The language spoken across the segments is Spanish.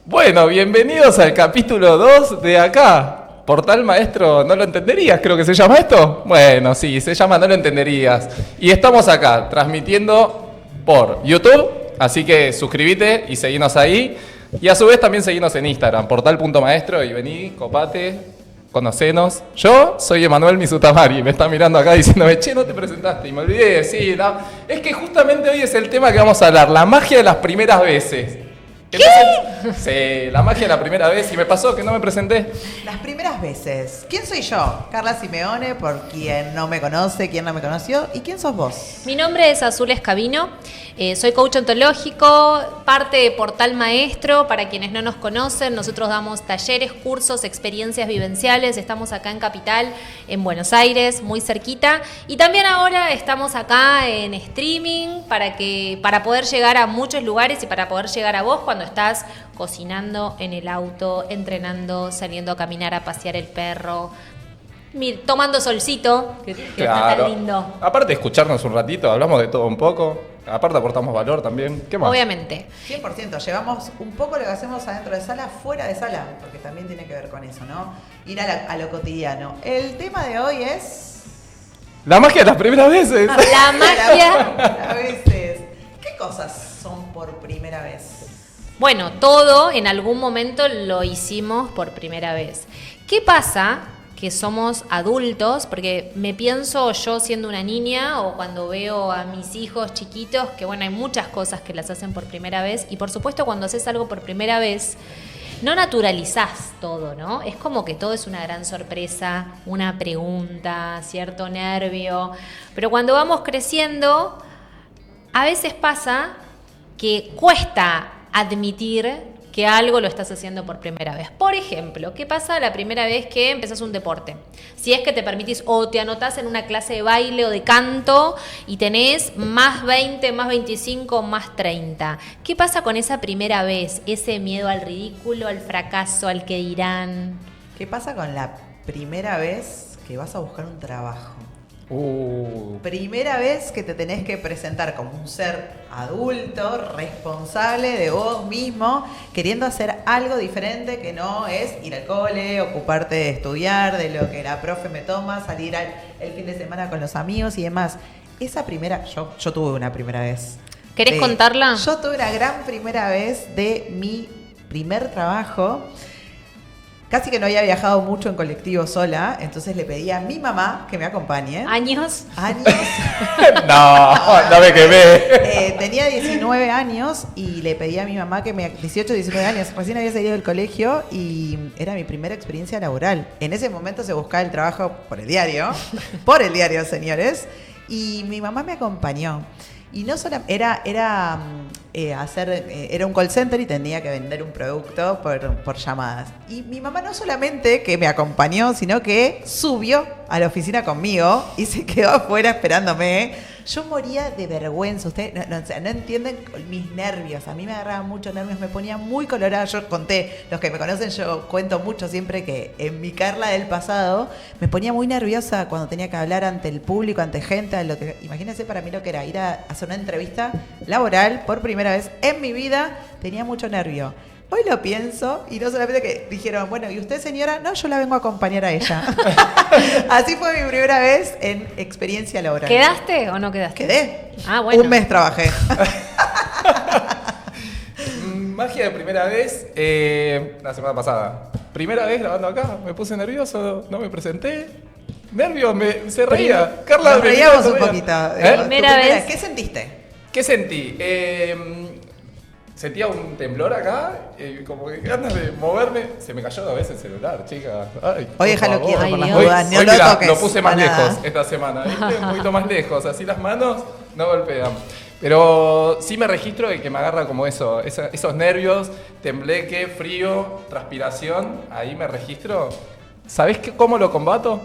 Bueno, bienvenidos al capítulo 2 de acá. Portal Maestro, ¿no lo entenderías? Creo que se llama esto. Bueno, sí, se llama No lo entenderías. Y estamos acá, transmitiendo por YouTube. Así que suscríbete y seguinos ahí. Y a su vez también seguinos en Instagram, portal.maestro. Y vení, copate, conocenos. Yo soy Emanuel Misutamari. Me está mirando acá diciéndome, che, no te presentaste. Y me olvidé, sí. No. Es que justamente hoy es el tema que vamos a hablar, la magia de las primeras veces. ¿Qué? Sí, la magia de la primera vez. Y me pasó que no me presenté. Las primeras veces. ¿Quién soy yo? Carla Simeone, por quien no me conoce, quien no me conoció. ¿Y quién sos vos? Mi nombre es Azul Escabino. Soy coach ontológico, parte de Portal Maestro. Para quienes no nos conocen, nosotros damos talleres, cursos, experiencias vivenciales. Estamos acá en Capital, en Buenos Aires, muy cerquita. Y también ahora estamos acá en streaming para poder llegar a muchos lugares y para poder llegar a vos cuando estás cocinando en el auto, entrenando, saliendo a caminar, a pasear el perro, tomando solcito, que está tan lindo. Aparte de escucharnos un ratito, hablamos de todo un poco. Aparte aportamos valor también. ¿Qué más? Obviamente. 100%. Llevamos un poco lo que hacemos adentro de sala, fuera de sala, porque también tiene que ver con eso, ¿no? Ir a lo cotidiano. El tema de hoy es... La magia de las primeras veces. La magia. A veces. ¿Qué cosas son por primera vez? Bueno, todo en algún momento lo hicimos por primera vez. ¿Qué pasa? Que somos adultos, porque me pienso yo siendo una niña o cuando veo a mis hijos chiquitos, que bueno, hay muchas cosas que las hacen por primera vez y por supuesto cuando haces algo por primera vez, no naturalizás todo, ¿no? Es como que todo es una gran sorpresa, una pregunta, cierto nervio, pero cuando vamos creciendo, a veces pasa que cuesta admitir que algo lo estás haciendo por primera vez. Por ejemplo, ¿qué pasa la primera vez que empezás un deporte? Si es que te permitís o te anotás en una clase de baile o de canto y tenés más 20, más 25, más 30. ¿Qué pasa con esa primera vez? Ese miedo al ridículo, al fracaso, al que dirán. ¿Qué pasa con la primera vez que vas a buscar un trabajo? Primera vez que te tenés que presentar como un ser adulto, responsable de vos mismo, queriendo hacer algo diferente que no es ir al cole, ocuparte de estudiar, de lo que la profe me toma, salir el fin de semana con los amigos y demás. Esa primera, yo tuve una primera vez. ¿Querés contarla? Yo tuve una gran primera vez de mi primer trabajo. Casi que no había viajado mucho en colectivo sola, entonces le pedí a mi mamá que me acompañe. ¿Años? No me quemé. Tenía 19 años y le pedí a mi mamá que 18, 19 años, recién había salido del colegio y era mi primera experiencia laboral. En ese momento se buscaba el trabajo por el diario, señores, y mi mamá me acompañó. Y no solo era un call center y tenía que vender un producto por llamadas. Y mi mamá no solamente que me acompañó, sino que subió a la oficina conmigo y se quedó afuera esperándome. Yo moría de vergüenza. Ustedes no entienden mis nervios. A mí me agarraban muchos nervios, me ponía muy colorada. Yo conté, los que me conocen, yo cuento mucho siempre que en mi Carla del pasado me ponía muy nerviosa cuando tenía que hablar ante el público, ante gente. Imagínense para mí lo que era ir a hacer una entrevista laboral por primera vez en mi vida. Tenía mucho nervio. Hoy lo pienso y no solamente que dijeron, bueno, ¿y usted, señora? No, yo la vengo a acompañar a ella. Así fue mi primera vez en experiencia laboral. ¿Quedaste o no quedaste? Quedé. Ah, bueno. Un mes trabajé. Magia de primera vez, la semana pasada. Primera vez grabando acá, me puse nervioso, no me presenté. Nervios, se reía. Carla, nos reíamos un poquito. Primera vez. ¿Qué sentiste? ¿Qué sentí? Sentía un temblor acá, como que ganas de moverme. Se me cayó a veces el celular, chicas. Hoy déjalo quieto por las Dios. dudas, no hoy lo mirá, toques. lo puse más para nada. lejos esta semana, ¿viste? Un poquito más lejos, así las manos no golpean. Pero sí me registro de que me agarra como esos nervios, tembleque, frío, transpiración. Ahí me registro. ¿Sabés cómo lo combato?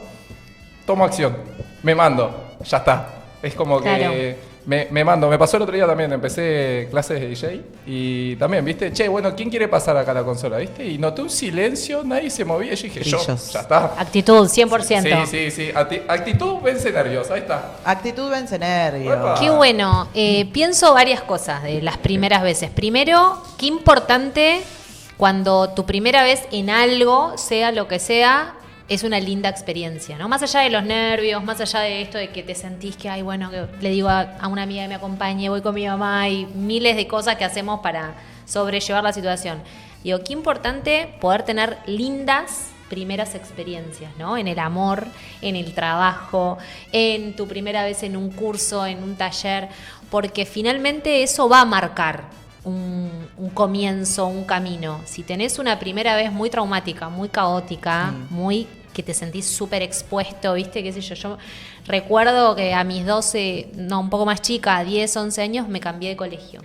Tomo acción, me mando, ya está. Es como que Me pasó el otro día también, empecé clases de DJ y también, ¿viste? Che, bueno, ¿quién quiere pasar acá a la consola, viste? Y noté un silencio, nadie se movía y yo dije, yo, ya está. Actitud, 100%. Sí. Actitud vence nervios, ahí está. Actitud vence nervios. Uepa. Qué bueno. Pienso varias cosas de las primeras veces. Primero, qué importante cuando tu primera vez en algo, sea lo que sea, es una linda experiencia, ¿no? Más allá de los nervios, más allá de esto de que te sentís que, ay, bueno, que le digo a una amiga que me acompañe, voy con mi mamá y miles de cosas que hacemos para sobrellevar la situación. Digo, qué importante poder tener lindas primeras experiencias, ¿no? En el amor, en el trabajo, en tu primera vez en un curso, en un taller, porque finalmente eso va a marcar un comienzo, un camino. Si tenés una primera vez muy traumática, muy caótica, muy que te sentís súper expuesto, ¿viste? Qué sé yo. Yo recuerdo que a mis 12, no, un poco más chica, a 10, 11 años, me cambié de colegio.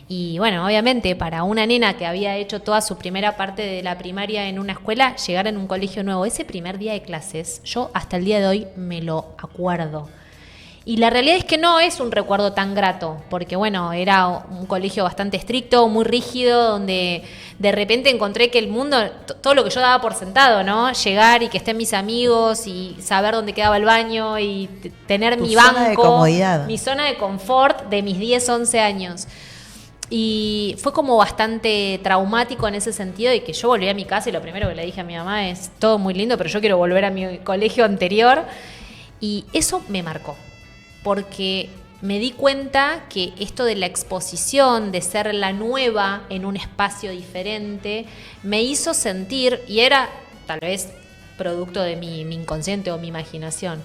Y bueno, obviamente para una nena que había hecho toda su primera parte de la primaria en una escuela, llegar en un colegio nuevo, ese primer día de clases, yo hasta el día de hoy me lo acuerdo. Y la realidad es que no es un recuerdo tan grato, porque bueno, era un colegio bastante estricto, muy rígido, donde de repente encontré que el mundo, todo lo que yo daba por sentado, ¿no? Llegar y que estén mis amigos y saber dónde quedaba el baño y tener mi banco, zona de comodidad. Mi zona de confort de mis 10, 11 años. Y fue como bastante traumático en ese sentido de que yo volví a mi casa y lo primero que le dije a mi mamá es, todo muy lindo, pero yo quiero volver a mi colegio anterior. Y eso me marcó, porque me di cuenta que esto de la exposición, de ser la nueva en un espacio diferente, me hizo sentir, y era tal vez producto de mi inconsciente o mi imaginación,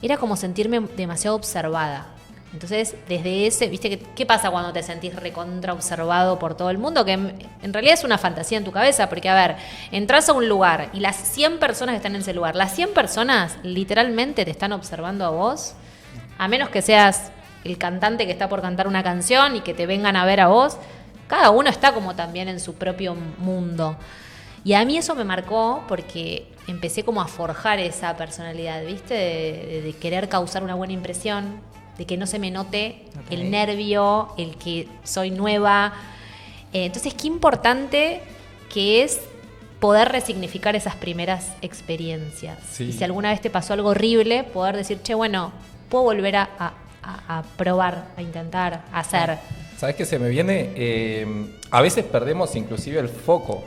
era como sentirme demasiado observada. Entonces, desde ese, ¿viste? ¿Qué pasa cuando te sentís recontra observado por todo el mundo? Que en realidad es una fantasía en tu cabeza, porque, a ver, entras a un lugar y las 100 personas que están en ese lugar, las 100 personas literalmente te están observando a vos, a menos que seas el cantante que está por cantar una canción y que te vengan a ver a vos, cada uno está como también en su propio mundo. Y a mí eso me marcó porque empecé como a forjar esa personalidad, ¿viste? De querer causar una buena impresión, de que no se me note el nervio, el que soy nueva. Entonces, qué importante que es poder resignificar esas primeras experiencias. Sí. Y si alguna vez te pasó algo horrible, poder decir, che, bueno, puedo volver a probar, a intentar, a hacer. ¿Sabes qué se me viene? A veces perdemos inclusive el foco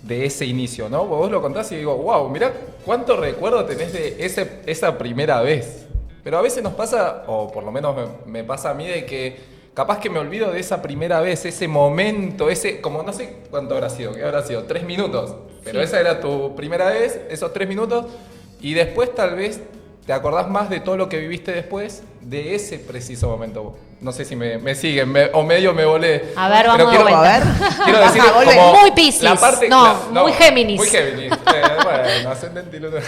de ese inicio, ¿no? Vos lo contás y digo, wow, mirá cuánto recuerdo tenés de esa primera vez. Pero a veces nos pasa, o por lo menos me pasa a mí, de que capaz que me olvido de esa primera vez, ese momento, como no sé cuánto habrá sido, ¿qué habrá sido? 3 minutos. Pero sí, esa era tu primera vez, esos 3 minutos, y después tal vez te acordás más de todo lo que viviste después de ese preciso momento. No sé si me siguen, o medio me volé. A ver, vamos de vuelta. A ver. Quiero decir, como muy Piscis. La parte, no, muy Géminis. Muy Géminis. Bueno, ascendente y lunar.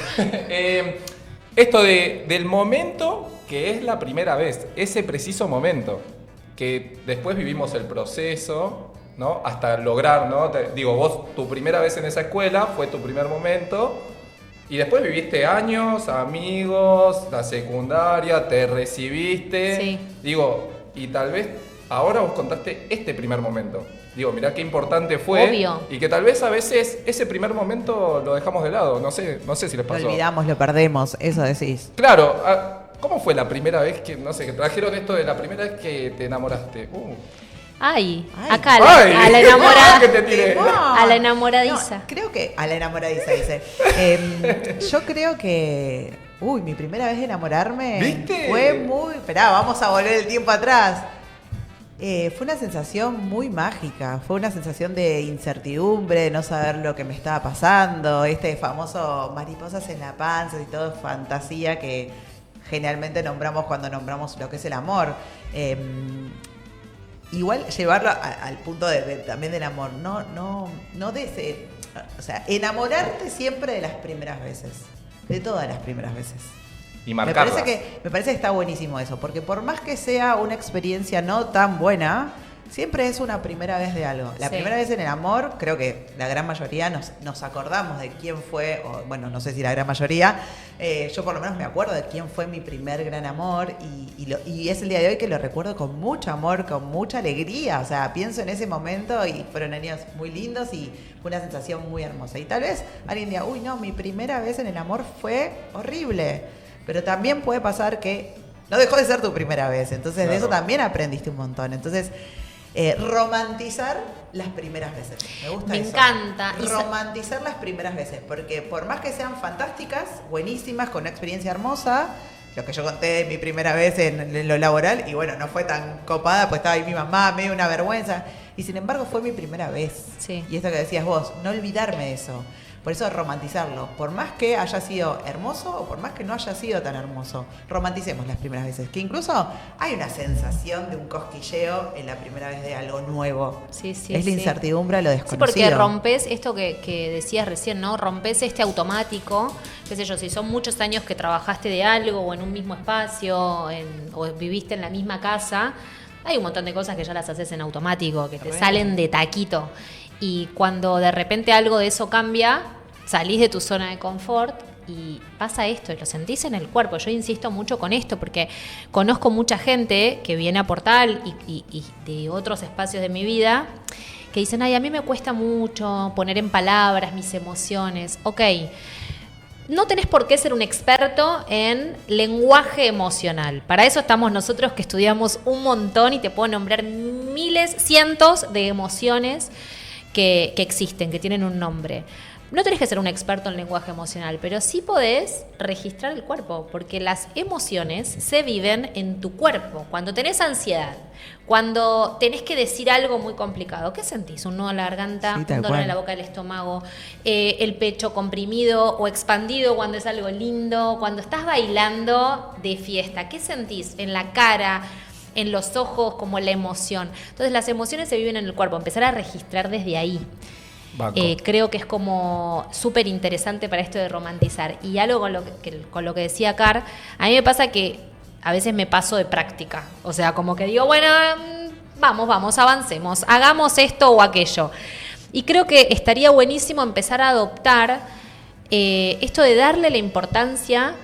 Esto del momento que es la primera vez, ese preciso momento, que después vivimos el proceso, ¿no? Hasta lograr, ¿no? Digo, vos tu primera vez en esa escuela fue tu primer momento, y después viviste años, amigos, la secundaria, te recibiste. Sí. Digo, y tal vez ahora vos contaste este primer momento. Digo, mirá qué importante fue. Obvio. Y que tal vez a veces ese primer momento lo dejamos de lado. No sé si les pasó. Lo olvidamos, lo perdemos, eso decís. Claro. ¿Cómo fue la primera vez que trajeron esto de la primera vez que te enamoraste? Ay, acá a la enamorada. Que te tiré. A la enamoradiza. No, creo que a la enamoradiza dice. Yo creo que mi primera vez de enamorarme, ¿viste? Fue muy, esperá, vamos a volver el tiempo atrás. Fue una sensación muy mágica, fue una sensación de incertidumbre, de no saber lo que me estaba pasando, este famoso mariposas en la panza y todo, fantasía que generalmente nombramos cuando nombramos lo que es el amor. Igual llevarlo al punto también del amor, no de ese, o sea, enamorarte siempre de las primeras veces, de todas las primeras veces. Y marcarlas. Me parece que está buenísimo eso, porque por más que sea una experiencia no tan buena, siempre es una primera vez de algo. La Sí. primera vez en el amor, creo que la gran mayoría nos acordamos de quién fue, o bueno, no sé si la gran mayoría, yo por lo menos me acuerdo de quién fue mi primer gran amor y es el día de hoy que lo recuerdo con mucho amor, con mucha alegría. O sea, pienso en ese momento y fueron años muy lindos y fue una sensación muy hermosa. Y tal vez alguien diga, uy, no, mi primera vez en el amor fue horrible. Pero también puede pasar que no dejó de ser tu primera vez. Entonces, de eso también aprendiste un montón. Entonces, romantizar las primeras veces. Me gusta Me eso. encanta. Romantizar las primeras veces. Porque por más que sean fantásticas, buenísimas, con una experiencia hermosa, lo que yo conté de mi primera vez en lo laboral, y bueno, no fue tan copada, pues estaba ahí mi mamá, me dio una vergüenza. Y sin embargo, fue mi primera vez. Sí. Y esto que decías vos, no olvidarme de eso. Por eso romantizarlo, por más que haya sido hermoso o por más que no haya sido tan hermoso, romanticemos las primeras veces, que incluso hay una sensación de un cosquilleo en la primera vez de algo nuevo. Sí, sí, es la sí. incertidumbre a lo Sí, desconocido. porque rompes esto que decías recién, ¿no? Rompes este automático, qué sé yo, si son muchos años que trabajaste de algo o en un mismo espacio o viviste en la misma casa, hay un montón de cosas que ya las haces en automático, que te salen de taquito. Y cuando de repente algo de eso cambia, salís de tu zona de confort y pasa esto, y lo sentís en el cuerpo. Yo insisto mucho con esto porque conozco mucha gente que viene a Portal y de otros espacios de mi vida que dicen, ay, a mí me cuesta mucho poner en palabras mis emociones. Ok, no tenés por qué ser un experto en lenguaje emocional. Para eso estamos nosotros que estudiamos un montón y te puedo nombrar miles, cientos de emociones que existen, que tienen un nombre. No tenés que ser un experto en lenguaje emocional, pero sí podés registrar el cuerpo, porque las emociones se viven en tu cuerpo. Cuando tenés ansiedad, cuando tenés que decir algo muy complicado, ¿qué sentís? Un nudo en la garganta, Sí, tal un dolor cual. en la boca del estómago, el pecho comprimido o expandido cuando es algo lindo, cuando estás bailando de fiesta, ¿qué sentís? En la cara, en los ojos, como la emoción. Entonces las emociones se viven en el cuerpo, empezar a registrar desde ahí. Creo que es como súper interesante para esto de romantizar. Y algo con lo que decía Car, a mí me pasa que a veces me paso de práctica. O sea, como que digo, bueno, vamos, avancemos, hagamos esto o aquello. Y creo que estaría buenísimo empezar a adoptar esto de darle la importancia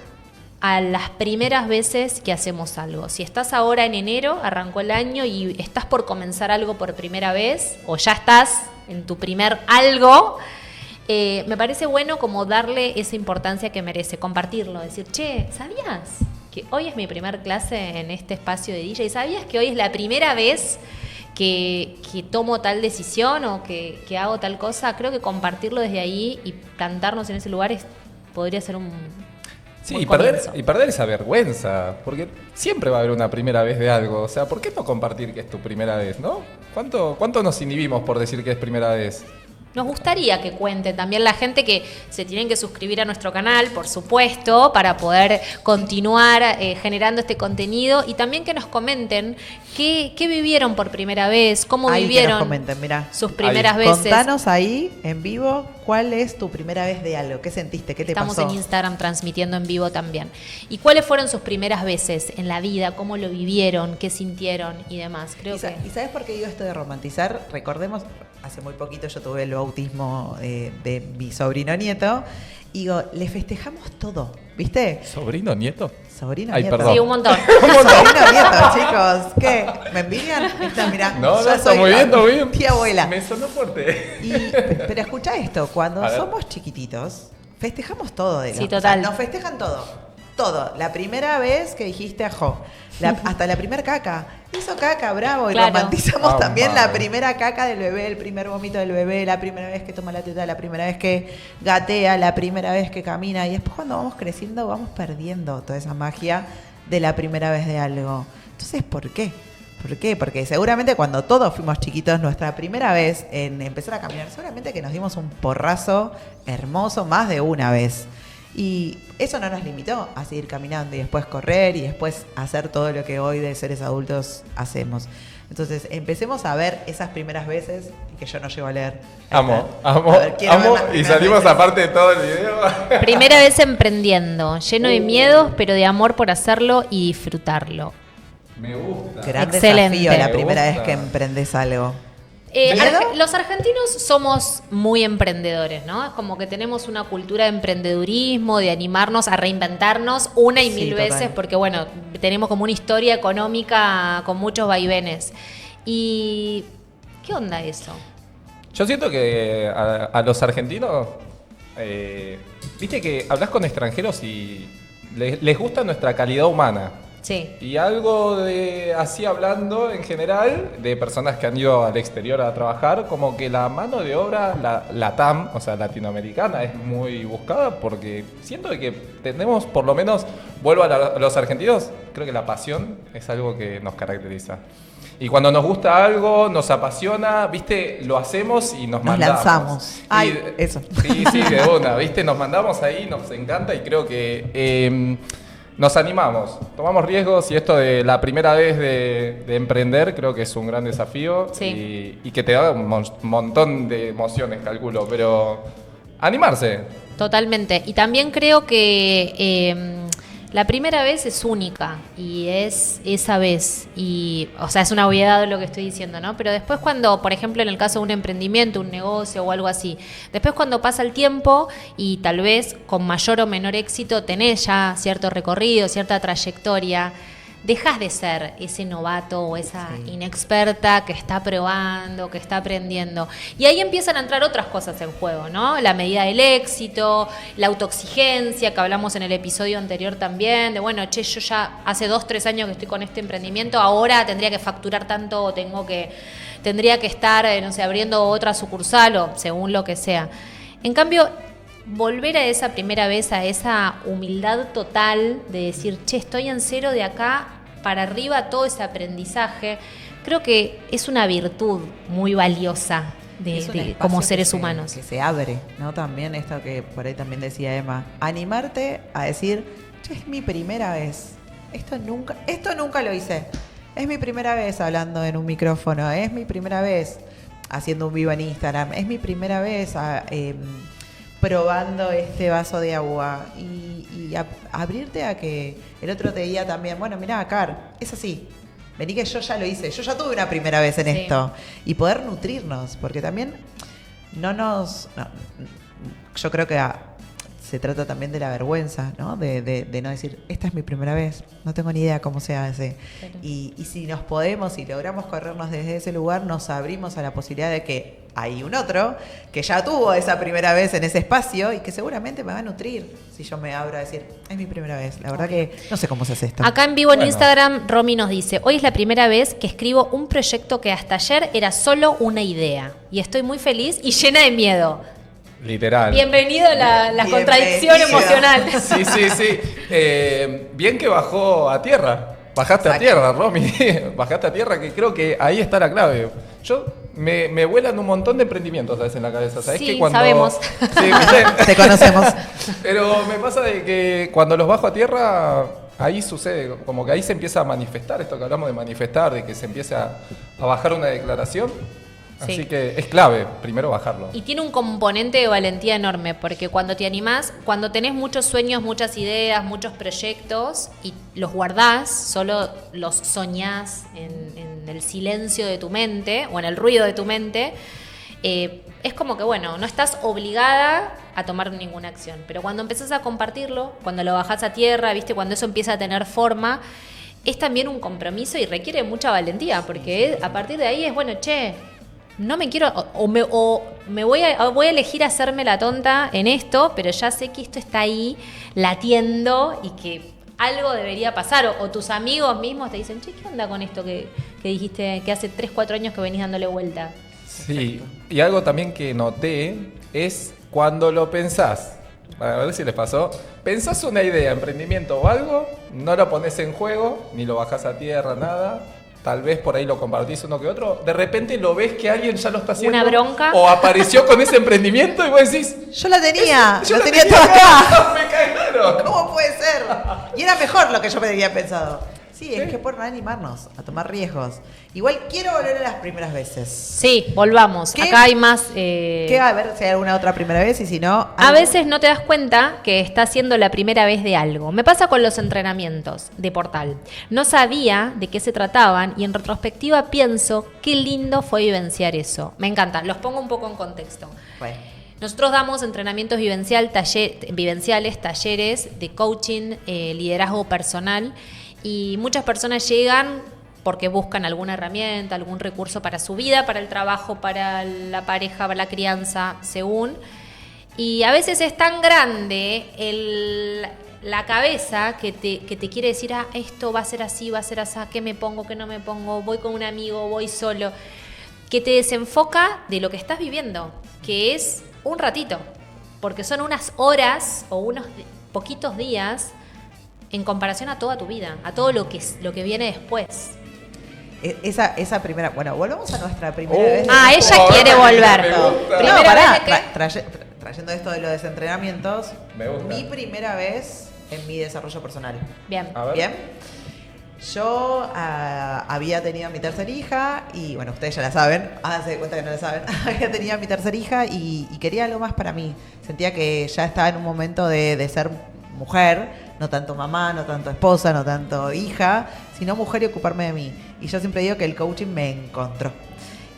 a las primeras veces que hacemos algo. Si estás ahora en enero, arrancó el año y estás por comenzar algo por primera vez, o ya estás en tu primer algo, me parece bueno como darle esa importancia que merece, compartirlo, decir, che, ¿sabías que hoy es mi primer clase en este espacio de DJ? ¿Sabías que hoy es la primera vez que tomo tal decisión o que hago tal cosa? Creo que compartirlo desde ahí y plantarnos en ese lugar podría ser un... Sí, y perder esa vergüenza, porque siempre va a haber una primera vez de algo. O sea, ¿por qué no compartir que es tu primera vez, no? ¿Cuánto nos inhibimos por decir que es primera vez? Nos gustaría que cuente también la gente que se tienen que suscribir a nuestro canal, por supuesto, para poder continuar generando este contenido y también que nos comenten qué vivieron por primera vez, cómo Ahí que vivieron nos comenten, mirá. sus primeras Ahí. veces. Contanos ahí, en vivo, ¿cuál es tu primera vez de algo? ¿Qué sentiste? ¿Qué te Estamos pasó? en Instagram transmitiendo en vivo también. ¿Y cuáles fueron sus primeras veces en la vida? ¿Cómo lo vivieron? ¿Qué sintieron? Y demás. Creo que... ¿Y sabes por qué digo esto de romantizar? Recordemos, hace muy poquito yo tuve el bautismo de mi sobrino nieto. Y digo, le festejamos todo, ¿viste? ¿Sobrino, nieto? Sobrino Ay, nieto. perdón. Sí, un montón. Sobrino nieto, chicos. ¿Qué? ¿Me envidian? Mirá, No, yo está soy muy la bien, está muy bien. Tía abuela. Me sonó fuerte. Pero escucha esto, cuando A ver. somos chiquititos, festejamos todo de Sí, o sea, total. nos festejan todo. Todo. La primera vez que dijiste ajo. Hasta la primera caca. Hizo caca, bravo. Y Claro. romantizamos también la madre. primera caca del bebé, el primer vómito del bebé, la primera vez que toma la teta, la primera vez que gatea, la primera vez que camina. Y después cuando vamos creciendo vamos perdiendo toda esa magia de la primera vez de algo. Entonces, ¿por qué? ¿Por qué? Porque seguramente cuando todos fuimos chiquitos, nuestra primera vez en empezar a caminar, seguramente que nos dimos un porrazo hermoso más de una vez. Y eso no nos limitó a seguir caminando y después correr y después hacer todo lo que hoy de seres adultos hacemos. Entonces, empecemos a ver esas primeras veces que yo no llego a leer. Amo, A ver, quiero ver las y primeras salimos veces. aparte de todo el video. Primera vez emprendiendo, lleno de miedos, pero de amor por hacerlo y disfrutarlo. Me gusta. Gran Excelente. desafío la Me primera vez gusta. que emprendes algo. ¿Miedo? Los argentinos somos muy emprendedores, ¿no? Es como que tenemos una cultura de emprendedurismo, de animarnos a reinventarnos una y Sí, mil total. veces, porque bueno, tenemos como una historia económica con muchos vaivenes. ¿Y qué onda eso? Yo siento que a los argentinos, viste que hablas con extranjeros y les gusta nuestra calidad humana. Sí. Y algo de así hablando en general, de personas que han ido al exterior a trabajar, como que la mano de obra, la TAM, o sea, latinoamericana, es muy buscada porque siento que tenemos, por lo menos, vuelvo a los argentinos, creo que la pasión es algo que nos caracteriza. Y cuando nos gusta algo, nos apasiona, viste, lo hacemos y nos mandamos. Lanzamos. Ay, Y- eso. Sí, sí, de una, viste, nos mandamos ahí, nos encanta y creo que nos animamos, tomamos riesgos y esto de la primera vez de emprender creo que es un gran desafío Sí. y que te da un montón de emociones, calculo, pero animarse. Totalmente. Y también creo que la primera vez es única y es esa vez. Y, o sea, es una obviedad lo que estoy diciendo, ¿no? Pero después cuando, por ejemplo, en el caso de un emprendimiento, un negocio o algo así, después cuando pasa el tiempo y tal vez con mayor o menor éxito tenés ya cierto recorrido, cierta trayectoria, dejas de ser ese novato o esa inexperta que está probando, que está aprendiendo. Y ahí empiezan a entrar otras cosas en juego, ¿no? La medida del éxito, la autoexigencia, que hablamos en el episodio anterior también, de bueno, che, yo ya hace 2, 3 años que estoy con este emprendimiento, ahora tendría que facturar tanto o tendría que estar, no sé, abriendo otra sucursal o según lo que sea. En cambio, volver a esa primera vez, a esa humildad total de decir, che, estoy en cero de acá para arriba, todo ese aprendizaje, creo que es una virtud muy valiosa Es un de espacio como que seres se- humanos. Que se abre, ¿no? También esto que por ahí también decía Emma. Animarte a decir, che, es mi primera vez. Esto nunca lo hice. Es mi primera vez hablando en un micrófono. Es mi primera vez haciendo un vivo en Instagram. Es mi primera vez probando este vaso de agua. Y abrirte a que el otro te diga también, bueno, mirá, Car, es así. Vení que yo ya lo hice, yo ya tuve una primera vez en Sí. esto. Y poder nutrirnos, porque también yo creo que se trata también de la vergüenza, ¿no? De no decir, esta es mi primera vez, no tengo ni idea cómo se hace. Claro. Y si nos podemos y logramos corrernos desde ese lugar, nos abrimos a la posibilidad de que hay un otro que ya tuvo esa primera vez en ese espacio y que seguramente me va a nutrir si yo me abro a decir, es mi primera vez. La verdad que no sé cómo se hace esto. Acá en vivo en Bueno. Instagram, Romy nos dice, hoy es la primera vez que escribo un proyecto que hasta ayer era solo una idea. Y estoy muy feliz y llena de miedo. Literal. Bienvenido a la Bienvenido. contradicción emocional. Sí, sí, sí. Bien que bajó a tierra. Bajaste a Exacto. tierra, Romy. Bajaste a tierra, que creo que ahí está la clave. Yo me vuelan un montón de emprendimientos a veces en la cabeza. ¿Sabés Sí, que cuando... sabemos. Sí, ¿viste? Te conocemos. Pero me pasa de que cuando los bajo a tierra, ahí sucede, como que ahí se empieza a manifestar, esto que hablamos de manifestar, de que se empiece a bajar una declaración. Sí. Así que es clave, primero bajarlo. Y tiene un componente de valentía enorme, porque cuando te animás, cuando tenés muchos sueños, muchas ideas, muchos proyectos y los guardás, solo los soñás en el silencio de tu mente o en el ruido de tu mente, es como que, bueno, no estás obligada a tomar ninguna acción. Pero cuando empezás a compartirlo, cuando lo bajás a tierra, ¿viste? Cuando eso empieza a tener forma, es también un compromiso y requiere mucha valentía, porque a partir de ahí es, bueno, che, no me quiero, o me voy a elegir hacerme la tonta en esto, pero ya sé que esto está ahí latiendo y que algo debería pasar. O tus amigos mismos te dicen, che, ¿qué onda con esto que dijiste que hace 3, 4 años que venís dándole vuelta? Sí, y algo también que noté es cuando lo pensás. A ver si les pasó. Pensás una idea, emprendimiento o algo, no lo pones en juego, ni lo bajás a tierra, nada. Tal vez por ahí lo compartís uno que otro. De repente lo ves que alguien ya lo está haciendo. Una bronca. O apareció con ese emprendimiento y vos decís. Yo la tenía, "Yo lo la tenía todo acá. Me cagaron. ¿Cómo puede ser? Y era mejor lo que yo me había pensado. Sí, es que por no animarnos a tomar riesgos. Igual quiero volver a las primeras veces. Sí, volvamos. ¿Qué? Acá hay más... ¿Qué? A ver si hay alguna otra primera vez y si no... A veces no te das cuenta que estás siendo la primera vez de algo. Me pasa con los entrenamientos de Portal. No sabía de qué se trataban y en retrospectiva pienso qué lindo fue vivenciar eso. Me encanta. Los pongo un poco en contexto. Bueno. Nosotros damos entrenamientos vivenciales, talleres de coaching, liderazgo personal y muchas personas llegan porque buscan alguna herramienta, algún recurso para su vida, para el trabajo, para la pareja, para la crianza, según. Y a veces es tan grande la cabeza que te quiere decir, esto va a ser así, ¿qué me pongo, qué no me pongo? Voy con un amigo, voy solo. Que te desenfoca de lo que estás viviendo, que es un ratito, porque son unas horas o unos poquitos días en comparación a toda tu vida, a todo lo que viene después. Esa primera... Bueno, volvemos a nuestra primera vez. Ella quiere volver. No, pará, trayendo esto de los desentrenamientos, Me gusta. mi primera vez en mi desarrollo personal. Bien. A ver. Bien. Yo había tenido mi tercera hija y, bueno, ustedes ya la saben, háganse de cuenta que no la saben. Había tenido mi tercera hija y quería algo más para mí. Sentía que ya estaba en un momento de ser mujer, no tanto mamá, no tanto esposa, no tanto hija, sino mujer y ocuparme de mí. Y yo siempre digo que el coaching me encontró.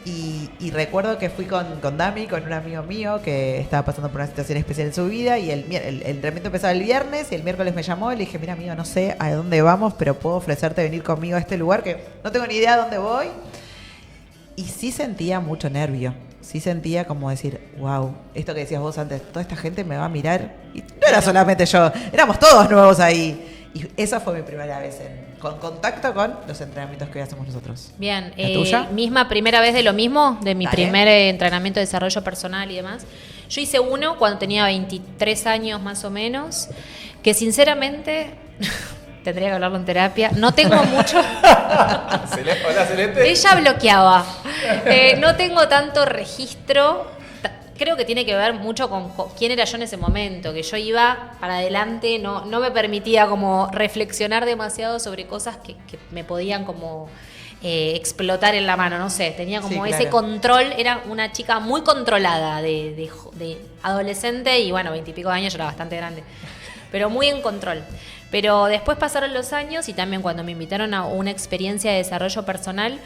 Y recuerdo que fui con Dami, con un amigo mío que estaba pasando por una situación especial en su vida y el entrenamiento empezaba el viernes y el miércoles me llamó y le dije, mira amigo, no sé a dónde vamos, pero puedo ofrecerte venir conmigo a este lugar que no tengo ni idea a dónde voy. Y sí sentía mucho nervio, sí sentía como decir, wow, esto que decías vos antes, toda esta gente me va a mirar. Y no era solamente yo, éramos todos nuevos ahí. Y esa fue mi primera vez con contacto con los entrenamientos que hoy hacemos nosotros. Bien, ¿La tuya? misma primera vez de lo mismo, de mi Dale. primer entrenamiento de desarrollo personal y demás. Yo hice uno cuando tenía 23 años más o menos, que sinceramente, tendría que hablarlo en terapia, no tengo mucho... Hola, Celeste. Ella bloqueaba. No tengo tanto registro. Creo que tiene que ver mucho con quién era yo en ese momento, que yo iba para adelante, no me permitía como reflexionar demasiado sobre cosas que me podían como explotar en la mano, no sé, tenía como Sí, ese claro. control, era una chica muy controlada de adolescente y bueno, 20 y pico de años, yo era bastante grande, pero muy en control. Pero después pasaron los años y también cuando me invitaron a una experiencia de desarrollo personal,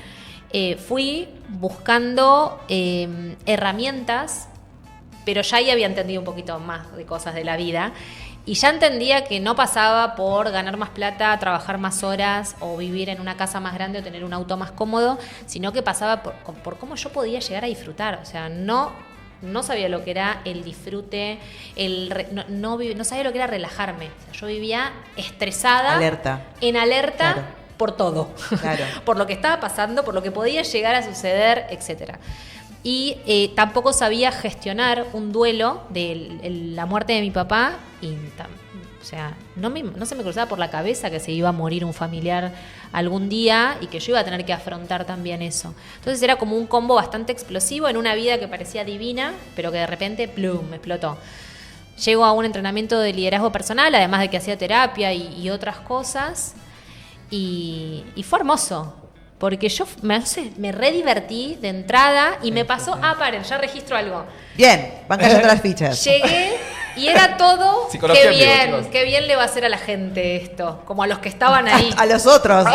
fui buscando herramientas, pero ya ahí había entendido un poquito más de cosas de la vida y ya entendía que no pasaba por ganar más plata, trabajar más horas o vivir en una casa más grande o tener un auto más cómodo, sino que pasaba por cómo yo podía llegar a disfrutar. O sea, no sabía lo que era el disfrute, no sabía lo que era relajarme. O sea, yo vivía estresada, en alerta, Claro. por todo. Claro. Por lo que estaba pasando, por lo que podía llegar a suceder, etcétera. Y tampoco sabía gestionar un duelo de la muerte de mi papá. O sea, no se me cruzaba por la cabeza que se iba a morir un familiar algún día y que yo iba a tener que afrontar también eso. Entonces era como un combo bastante explosivo en una vida que parecía divina, pero que de repente, ¡plum!, me explotó. Llego a un entrenamiento de liderazgo personal, además de que hacía terapia y otras cosas. Y fue hermoso. Porque yo me re divertí de entrada y me pasó, paren, ya registro algo. Bien, van cayendo las fichas. Llegué y era todo, Psicología en vivo, chicos. qué bien le va a hacer a la gente esto, como a los que estaban ahí. A los otros.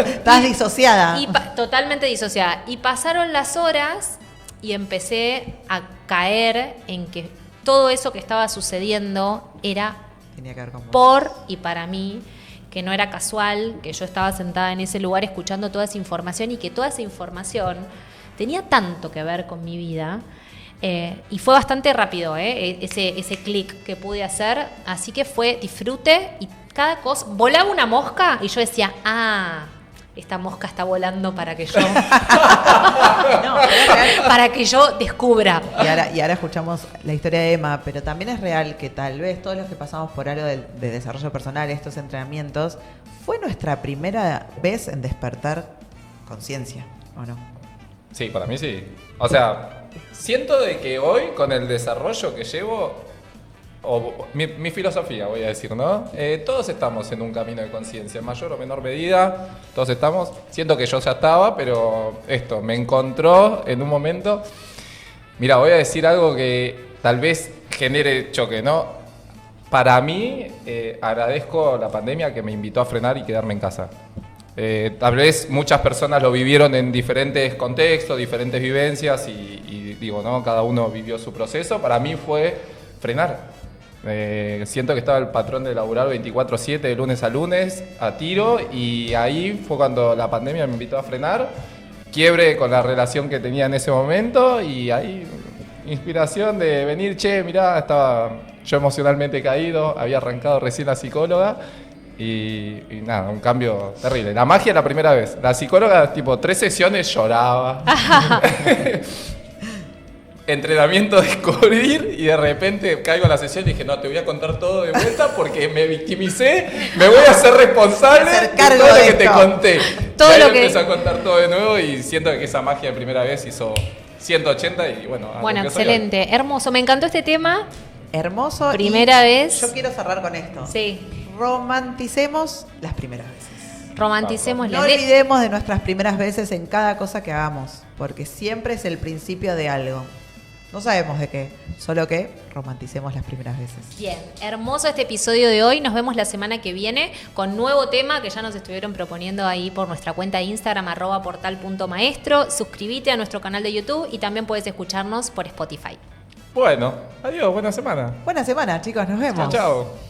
Estás disociada. Y totalmente disociada. Y pasaron las horas y empecé a caer en que todo eso que estaba sucediendo era Tenía que ver con vos. por y para mí, que no era casual, que yo estaba sentada en ese lugar escuchando toda esa información y que toda esa información tenía tanto que ver con mi vida. Y fue bastante rápido ese clic que pude hacer, así que fue disfrute y cada cosa, volaba una mosca y yo decía, esta mosca está volando para que yo No, pero es real. para que yo descubra. Y ahora escuchamos la historia de Emma, pero también es real que tal vez todos los que pasamos por algo de desarrollo personal, estos entrenamientos, fue nuestra primera vez en despertar conciencia, ¿o no? Sí, para mí sí. O sea, siento de que hoy, con el desarrollo que llevo, mi filosofía, voy a decir, ¿no? Todos estamos en un camino de conciencia, en mayor o menor medida, todos estamos. Siento que yo ya estaba, pero esto me encontró en un momento. Mira, voy a decir algo que tal vez genere choque, ¿no? Para mí, agradezco la pandemia que me invitó a frenar y quedarme en casa. Tal vez muchas personas lo vivieron en diferentes contextos, diferentes vivencias y digo, ¿no? Cada uno vivió su proceso. Para mí fue frenar. Siento que estaba el patrón de laburar 24/7 de lunes a lunes a tiro y ahí fue cuando la pandemia me invitó a frenar. Quiebre con la relación que tenía en ese momento y ahí inspiración de venir, che, mirá, estaba yo emocionalmente caído, había arrancado recién la psicóloga y nada, un cambio terrible. La magia la primera vez. La psicóloga, tipo, 3 sesiones lloraba. Entrenamiento descubrir y de repente caigo en la sesión y dije, no, te voy a contar todo de vuelta porque me victimicé, me voy a hacer responsable Hacer de cargo todo lo de que te esto. conté. Todo y ahí lo que- empecé a contar todo de nuevo y siento que esa magia de primera vez hizo 180 y bueno. a lo Bueno, que soy hoy. excelente, hermoso. Me encantó este tema. Hermoso. Primera y vez. Yo quiero cerrar con esto. Sí, Romanticemos las primeras veces. romanticemos No olvidemos de nuestras primeras veces en cada cosa que hagamos, porque siempre es el principio de algo. No sabemos de qué, solo que romanticemos las primeras veces. Bien, hermoso este episodio de hoy. Nos vemos la semana que viene con nuevo tema que ya nos estuvieron proponiendo ahí por nuestra cuenta de Instagram, @portal.maestro. Suscríbete a nuestro canal de YouTube y también puedes escucharnos por Spotify. Bueno, adiós, buena semana. Buena semana, chicos, nos vemos. Chao, chao.